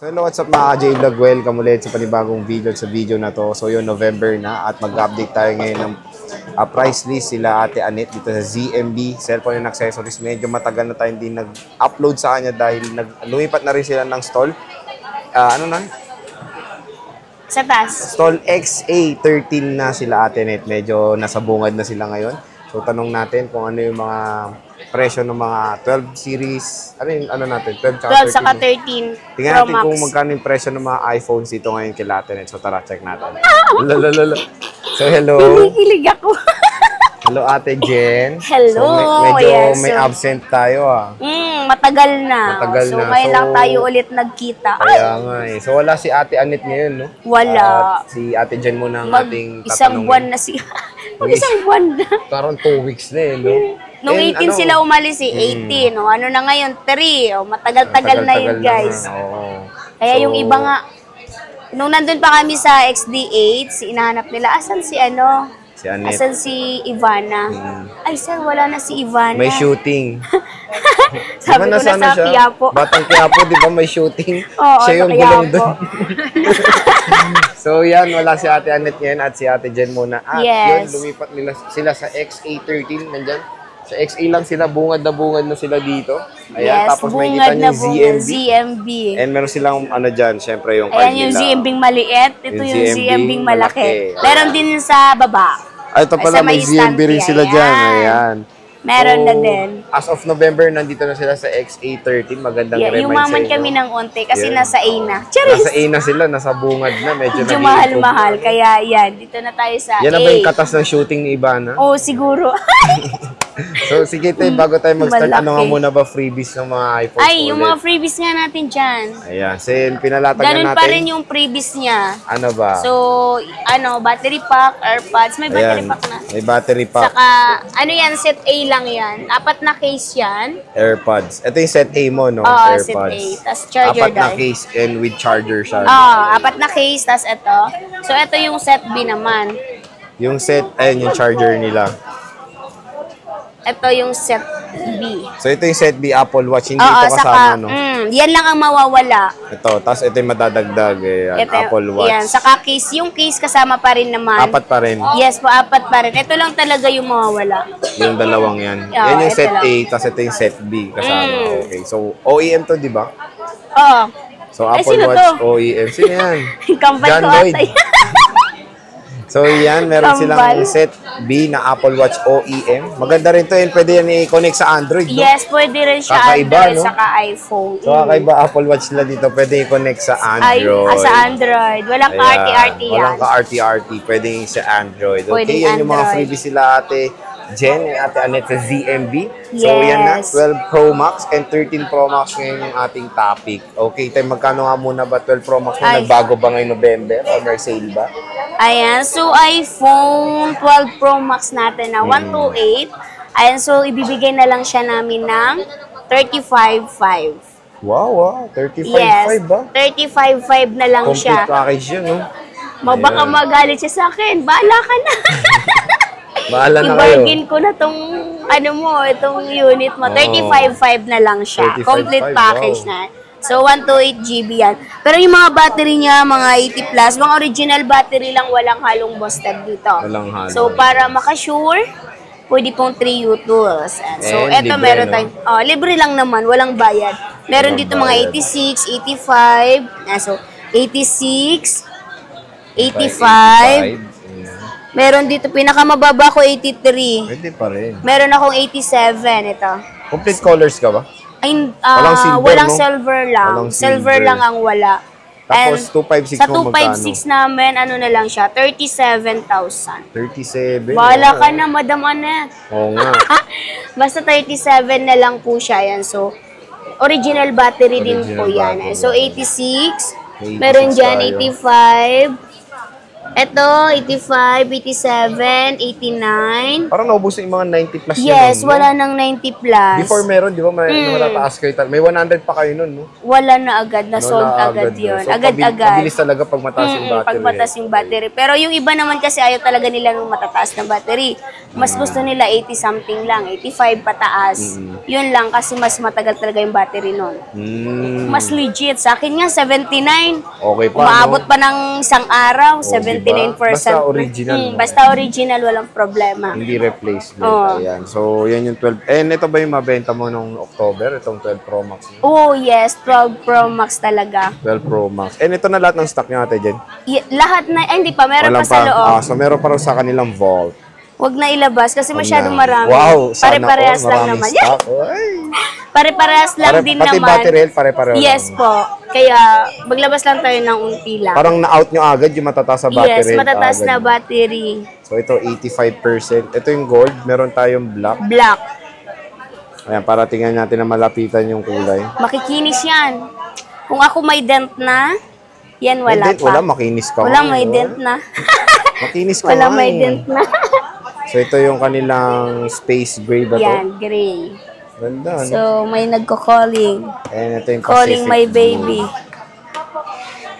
So hello, what's up mga J-Vlog? Welcome ulit sa panibagong video sa video na to. So yun, November na at mag-update tayo ngayon ng price list sila Ate Annette dito sa ZMB Cellphone and Accessories. Medyo matagal na tayo hindi nag-upload sa kanya dahil lumipat na rin sila ng stall. Ano na? Sa taas. Stall XA13 na sila Ate Annette. Medyo nasa bungad na sila ngayon. So tanong natin kung ano yung mga presyo ng mga 12 series. Ano yung ano natin? 12 saka 13. Tingnan natin kung magkano yung presyo ng mga iPhones dito ngayon kay Ate Annette. So tara, check natin. Lalalala. So hello. Kinikilig ako. Hello Ate Jen. Hello. So, medyo may absent tayo Matagal na. Matagal so, na. ngayon lang tayo ulit nagkita. Kaya nga eh. So wala si Ate Annette ngayon, no? Wala. Si Ate Jen muna ang ating tatanungin. Isang buwan na siya. Isang buwan na. Parang 2 weeks na eh, no? Nung 18 sila umalis 18. No? Ano na ngayon? 3. Matagal-tagal na yun, guys. Kaya yung iba nga, nung nandun pa kami sa XD8, inahanap nila, asan si ano? Si Annette. Asan si Ivana? Ay, sir, wala na si Ivana. May shooting. Sabi ko na sa Quiapo. Batang Quiapo, di ba may shooting? Oo, siya yung sa gulong Quiapo. doon. So yan, wala si Ate Annette ngayon at si Ate Jen muna. At yun, lumipat nila sila sa XA13, nandyan. Sa XA lang sila, bungad na sila dito. Ayan, yes, tapos may kita yung ZMB. And meron silang ano dyan, syempre yung card nila. Ayan yung ZMB-ng maliit, ito yung ZMB-ng malaki. Meron din sa baba. Ay, ito pala, may ZMB rin sila dyan. Ayan. Meron na din. As of November, nandito na sila sa XA13. Magandang remind Yumaman kami ng onte kasi nasa A na. Charis! Nasa A na sila, nasa bungad na. Medyo mahal-mahal. Kaya yan, dito na tayo sa A. Yan na ba yung katas ng shooting ni Ivana? Oo, siguro. So, sige tayo, bago tayo mag-start, ano nga muna ba freebies ng mga iPhones? Ay, yung mga freebies nga natin dyan. Ayan, pinalatagan natin. Ganun pa rin yung freebies niya. Ano ba? So, battery pack, AirPods, may battery pack na. May battery pack. Saka, yan, set A lang yan. 4 na case yan. AirPods. Ito yung set A mo, no? AirPods. Set A. Tapos charger 4 na case and with charger siya. 4 na case, tapos ito. So, ito yung set B naman. Yung set, yung charger nila. Ito yung set B. So, ito yung set B Apple Watch. Hindi ito kasama, no? Yan lang ang mawawala. Ito. Tapos ito yung madadagdag. Apple Watch. Yan. Saka case. Yung case kasama pa rin naman. 4 pa rin. Yes po, 4 pa rin. Ito lang talaga yung mawawala. Yung dalawang yan. Yan yung set A, tapos ito yung set B kasama. Okay. So, OEM to, di ba? Oo. So, Apple Watch OEM. Sino yan? John Lloyd. So, yan. Meron silang set B na Apple Watch OEM. Maganda rin to. Pwede yan i-connect sa Android, no? Yes, pwede rin siya kakaiba, Android, no? saka iPhone. So, kakaiba Apple Watch nila dito. Pwede i-connect sa Android. Sa Android. Walang ka-RT-RT yan. Walang ka-RT-RT. Pwede sa Android. Okay, pwede yan yung mga freebies sila Ate Jen and Ate Annette sa ZMB. Yes. So, yan na. 12 Pro Max and 13 Pro Max ngayon yung ating topic. Okay, tayo magkano nga muna ba 12 Pro Max na nagbago ba ngayong November or may sale ba? Ayan, so iPhone 12 Pro Max natin na 128. Ayan, so ibibigay na lang siya namin ng 35,500. Wow, 35,500 ba? 35,500 na lang siya. Complete package yun, no? Baka magalit siya sa akin. Bahala ka na. Bahala na kayo. I-bargain ko na itong unit mo. 35,500 na lang siya. Complete package na. So, 128 GB yan. Pero yung mga battery niya, mga 80 plus, mga original battery lang, walang halong busted dito. Walang halo. So, para makasure, pwede pong 3U tools. So, eto libre, meron tayong, libre lang naman, walang bayad. Meron dito mga 86, 85, so, 86, 85, meron dito, pinakamababa ko 83. Pwede pa rin. Meron akong 87, ito. Complete colors ka ba? Ay, walang silver, no? silver lang. Walang silver lang ang wala. Tapos, 256 sa mo magkano? 256 namin, ano na lang siya, 37,000. 37? Bahala ka na, Madam Annette. Oo nga. Basta 37 na lang po siya yan. So, original battery din po yan. So, 86. Meron dyan, 85. Ito, 85, 87, 89. Parang naubos na yung mga 90 plus Yes, yun, no? wala nang 90 plus. Before meron, di ba? May matataas kayo. May 100 pa kayo nun, no? Wala na agad, na-sold agad no? yun. So, Agad-agad. mabilis talaga pag mataas yung battery. Pag mataas yung battery. Pero yung iba naman kasi ayaw talaga nila ng matataas na battery. Mas gusto nila 80 something lang, 85 pataas. Yun lang kasi mas matagal talaga yung battery nun. Mas legit. Sa akin nga, 79. Okay pa, Umaabot no? pa ng isang araw, 79%. Basta original, no? Basta original, walang problema. Hindi replacement. Oo. Ayan. So, yan yung 12. Ito ba yung mabenta mo nung October? Itong 12 Pro Max mo? Oh, yes. 12 Pro Max talaga. 12 Pro Max. Ito na lahat ng stock nyo natin dyan? Lahat na, hindi pa. Meron Walang pa sa loob. so, meron pa rin sa kanilang vault. Huwag na ilabas kasi masyadong marami. Wow! Sana Pare-parehas all, lang maraming naman. stock. Ay. Pare-parehas lang din Pati naman. battery health, pare-pareho Yes lang. po. Kaya maglabas lang tayo ng unti lang. Parang na-out nyo agad yung matataas sa battery Yes, health matataas agad. na battery. So, ito 85%. Ito yung gold. Meron tayong black. Black. Ayan, para tingnan natin na malapitan yung kulay. Makikinis yan. Kung ako may dent na, yan wala Dent, pa. wala, makinis ka. Walang nga, may no? dent na. Makinis ka Walang nga may eh. dent na. So, ito yung kanilang space gray ba to? Yan, gray. Ganda, no? So, may nagko-calling. Ayan, ito yung Calling Pacific my Blue. baby.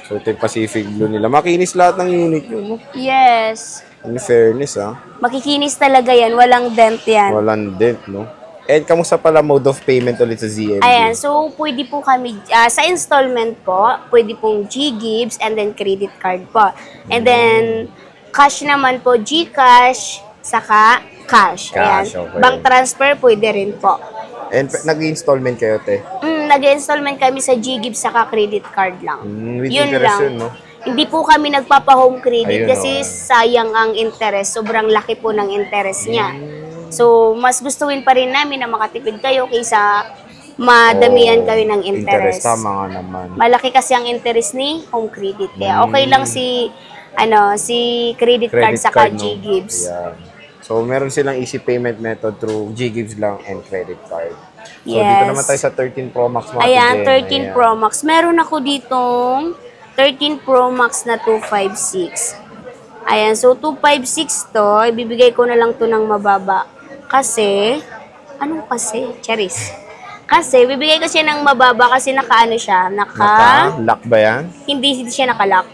So, ito yung Pacific Blue nila. Makinis lahat ng unit yun, no? Yes. In fairness, ha? Makikinis talaga yan. Walang dent yan. Walang dent, no? And kamusta pala mode of payment ulit sa ZMB? Ayan, so pwede po kami, sa installment po, pwede pong G-Gibbs and then credit card po. And then, cash naman po, GCash, saka cash. Ayan. Cash, okay. Bank transfer, pwede rin po. And nag-installment kayo, te? Nag-installment kami sa G-Gibbs saka credit card lang. With Yun interest lang. yun, no? Hindi po kami nagpapa-home credit Ayun, kasi sayang ang interest. Sobrang laki po ng interest niya. So, mas gustuin pa rin namin na makatipid kayo kaysa madamihan kayo ng interest. Tama nga naman. Malaki kasi ang interest ni home credit. Kaya okay lang si credit card saka no? G-Gibbs. Yeah. So, meron silang easy payment method through G-Gibbs lang and credit card. So, Yes. dito naman tayo sa 13 Pro Max mga Ayan, Jen. 13 Pro Max. Meron ako ditong 13 Pro Max na 256. Ayan, so 256 to, ibibigay ko na lang to ng mababa. Kasi, anong kasi? Charis. Kasi, bibigay ko siya ng mababa kasi naka-ano siya, Naka-lock ba yan? hindi siya naka-lock.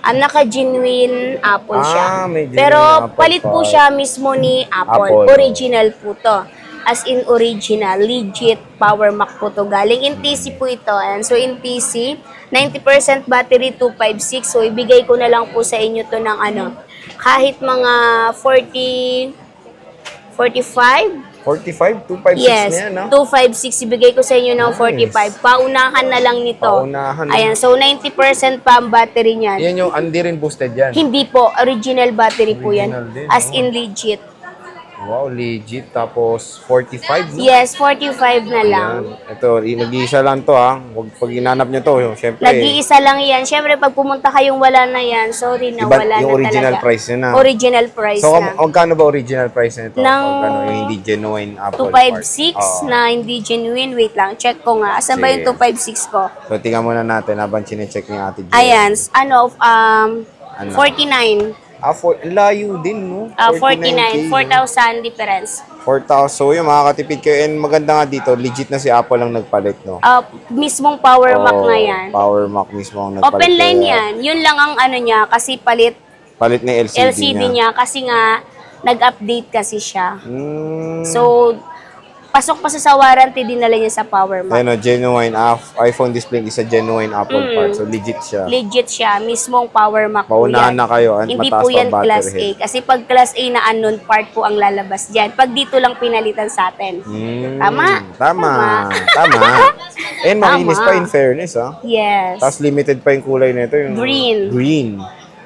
Naka-genuine Apple siya. may genuine Pero Apple palit po pa. siya mismo ni Apple. Apple. Original po to. As in original, legit Power Mac po to. Galing in PC po ito. And so in PC, 90% battery 256. So ibigay ko na lang po sa inyo to ng kahit mga 40, 45? 45? 256 Yes, na yan, ha? 256. Ibigay ko sa inyo ng 45. Paunahan na lang nito. Paunahan. Ayan, so 90% pa ang battery niyan. Yan yung hindi rin boosted yan. Hindi po, original battery po yan. Original din, As oh. in legit. Wow, legit. Tapos 45, no? Yes, 45 na lang. Yan. Ito, nag-iisa lang to, ha? Huwag pag inanap nyo to, syempre. Nag-iisa lang yan. Siyempre, pag pumunta kayong wala na yan, sorry na, Iba, wala yung na original talaga. price yun, ha? Original price So, na. magkano ba original price nito? Ng Magkano yung hindi genuine Apple 256 part? Oo. na hindi genuine. Wait lang, check ko nga. Asan ba yung Sige. 256 ko? So, tingnan muna natin habang chinecheck ni Ate Jen. Ayan, 49. Layo din, no? 49, 49K, 4,000 difference. 4,000. So, yung makakatipid kayo. And maganda nga dito, legit na si Apple ang nagpalit, no? Mismong Power Mac na yan. Power Mac mismo ang nagpalit. Open line Kaya, yan. Yun lang ang niya kasi palit Palit na LCD, niya kasi nga nag-update kasi siya. Mm. So, pasok pa sa warranty din nila niya sa Power Mac. Ano, genuine iPhone display is a genuine Apple part. So, legit siya. Legit siya. Mismong Power Mac po Paunahan yan. na kayo. At Hindi mataas po pa yan ang Class battery A. health. Kasi pag Class A na unknown part po ang lalabas dyan. Pag dito lang pinalitan sa atin. Tama? Tama. And makinis Tama. pa in fairness, ha? Yes. Tapos limited pa yung kulay nito. Yung Green. Green.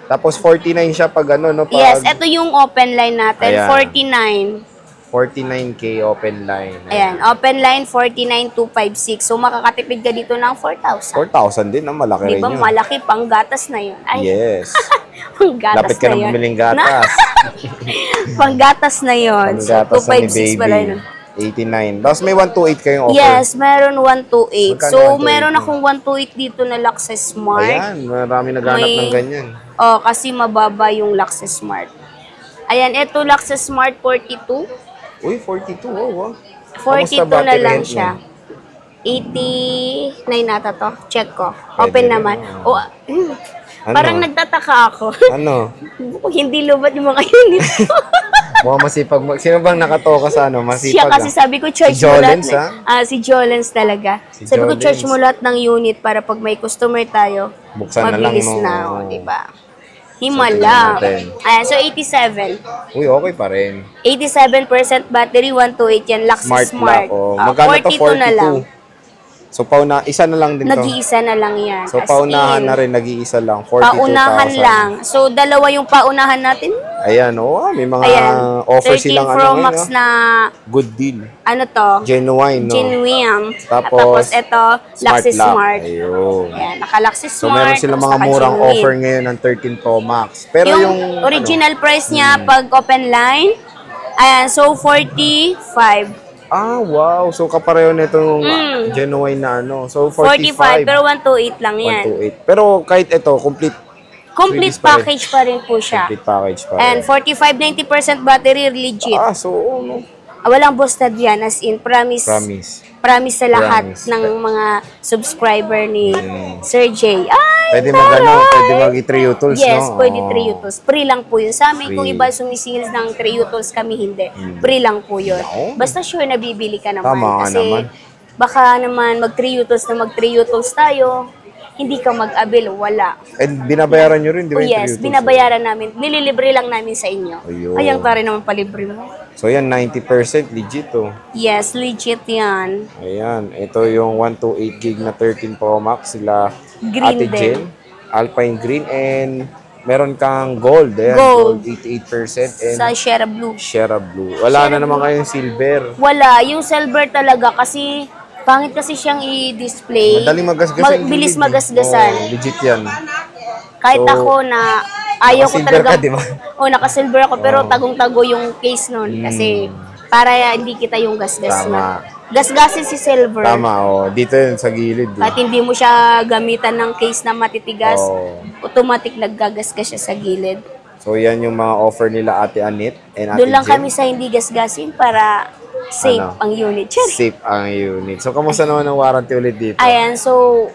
Tapos 49 siya pag ano, no? Pag Yes, ito yung open line natin. Ayan. 49. 49K open line. Ayan, open line 49,256. So makakatipid ka dito ng 4,000. 4,000 din, no? Malaki Di rin ba yun. malaki pang gatas na yun? Ay, Yes. pang gatas Lapit ka na na yun. bumiling gatas. Pang gatas na yun. So Panggatas na ni 256 pala baby. yun. 89. Tapos may 128 kayong offer. Yes, meron 128. Magkano So, 128 meron mo? akong 128 dito na Luxus Smart. Ayan, marami naghanap May- ng ganyan. Oh, kasi mababa yung Luxus Smart. Ayan, ito Luxus Smart 42. Uy, 42. Oh, wow. 42 Kamusta na battery lang health siya. mo? 89 nata to. Check ko. Pwede Open rin, naman. oh. Oh, Ano? parang nagtataka ako. Ano? Hindi lubat yung mga unit. Mukhang masipag. Sino bang nakatoka sa ano? Masipag. Siya kasi sabi ko, charge Si mo lahat. Jolens, Si Jolens talaga. Si Sabi ko, Jolens. charge mo lahat ng unit para pag may customer tayo, Buksan na lang, mabilis no? na, Oo. diba? So, Himala. tingnan natin. Ayan, so 87. Uy, okay pa rin. 87% battery, 128 yan. Luxus Smart lock. Oh. Ah, Magkano to? 42 na lang. 42. So, isa na lang din to. Nag-iisa na lang yan. So, As paunahan in, na rin. Nag-iisa lang. 42,000. paunahan lang. So, dalawa yung paunahan natin. Ayan, oh. May mga Ayan. offer 13 silang Pro ano Max ngayon. na, Good deal. ano to? Genuine, no? Genuine. Tapos, ito, Smart Luxus lock. Smart. Ayun. Ayan, naka-Luxus So, Smart. meron silang tapos mga murang naka-genuine. offer ngayon ng 13 Pro Max. Pero Yung original price niya, Hmm. pag open line, ayan, so 45. wow. So, kapareho na itong genuine na ano. So, 45. 45, pero 128 lang yan. 128. Pero kahit ito, complete Complete freebies pa rin. package pa rin po siya. Complete package pa rin. And 45, 90% battery, legit. So, no. Walang busted yan, as in, promise. Promise. Promise sa lahat Promise. ng mga subscriber ni Sir J. Ay, Pwede taray! pwede mag-i-3 utils, Yes, no? pwede 3 utils. Free lang po yun. Sa amin, kung Free. iba sumisingil ng 3 utils, kami hindi. Free lang po yun. No. Basta sure na bibili ka naman. Tama nga Kasi naman. baka naman mag-3 utils na mag-3 utils tayo, hindi ka mag-avail, wala. And binabayaran nyo rin, di ba? Oh, yung 3 yes, utils? binabayaran namin. Nililibre lang namin sa inyo. Ayun. Ayang tari naman palibre mo. So, yan, 90% legit, oh. Yes, legit yan. Ayan, ito yung 128 gig na 13 Pro Max, sila Green Ate din. Jen, Alpine Green, and meron kang gold. Ayan, Gold. 88%, and Sa Shera Blue. Shera Blue. Wala na naman kayong silver. Wala, yung silver talaga kasi pangit kasi siyang i-display. Madaling magasgasan. Bilis gilid, eh. magasgasan. Oh, legit yan. Kahit So, ako na ayaw ko naka-silver talaga. ka, di ba? Naka-silver ako pero tagong-tago yung case nun kasi para hindi kita yung gasgas Tama. na. Gasgasin si silver. Tama, oh. Dito yun sa gilid. At hindi mo siya gamitan ng case na matitigas, Oh. automatic naggagasgas siya sa gilid. So, yan yung mga offer nila Ate Anet and Ate Doon lang Jen. kami sa hindi gasgasin para safe Ano? ang unit. Cherry. Safe ang unit. So, kamusta naman ang warranty ulit dito? Ayan, so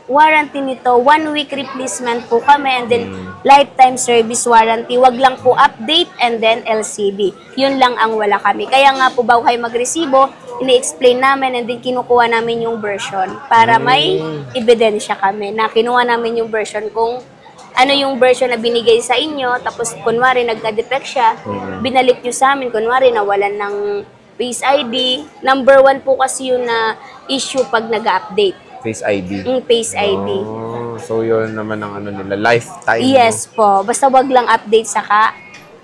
warranty nito, 1 week replacement po kami and then lifetime service warranty. Wag lang po update and then LCD. Yun lang ang wala kami. Kaya nga po bago kayo magresibo, ini-explain namin and then kinukuha namin yung version para may ebidensya kami na kinuha namin yung version kung ano yung version na binigay sa inyo, tapos kunwari nagka-defect siya, binalik nyo sa amin, kunwari nawalan ng Face ID. Number 1 po kasi yun na issue pag nag-update. Face ID. Face ID. Oh, so yun naman ang ano nila, lifetime. Yes po. Basta wag lang update saka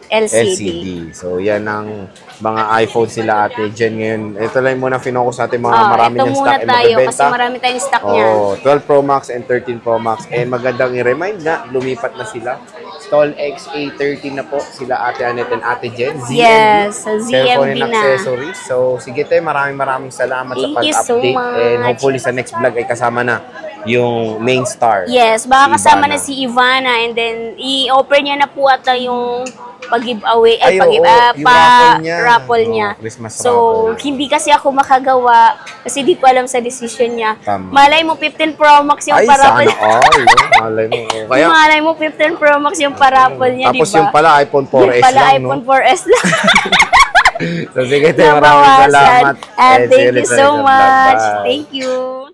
LCD. LCD. So yan ang mga iPhone sila Ate Jen ngayon. Ito lang muna focus natin mga marami ito niyang muna stock and tayo mabibenta. kasi marami tayong stock niya. 12 Pro Max and 13 Pro Max. And magandang i-remind na lumipat na sila. Stall XA13 na po sila Ate Anet and Ate Jen. ZMB. Yes, sa Cellphone ZMB and na. accessories. So sige tayo, maraming salamat sa Thank you so pag-update. much. And hopefully sa next vlog ay kasama na yung main star. Yes, baka Si kasama Ivana. na si Ivana and then i-offer niya na po ata yung pag-giveaway, Ay, oo, yung raffle niya. raffle Oo, niya. Christmas So, raffle. hindi kasi ako makagawa kasi di ko alam sa decision niya. Tama. Malay mo 15 Pro Max yung Ay, paraffle. sana all. Malay mo. Oh, kaya, Malay mo 15 Pro Max yung paraffle niya, di ba? tapos yung pala iPhone 4S Yung pala lang, iPhone no? 4S lang. So sige tayo, maraming Nabawasan. salamat. And see you thank you ulit sa so next vlog. much. Bye. Thank you.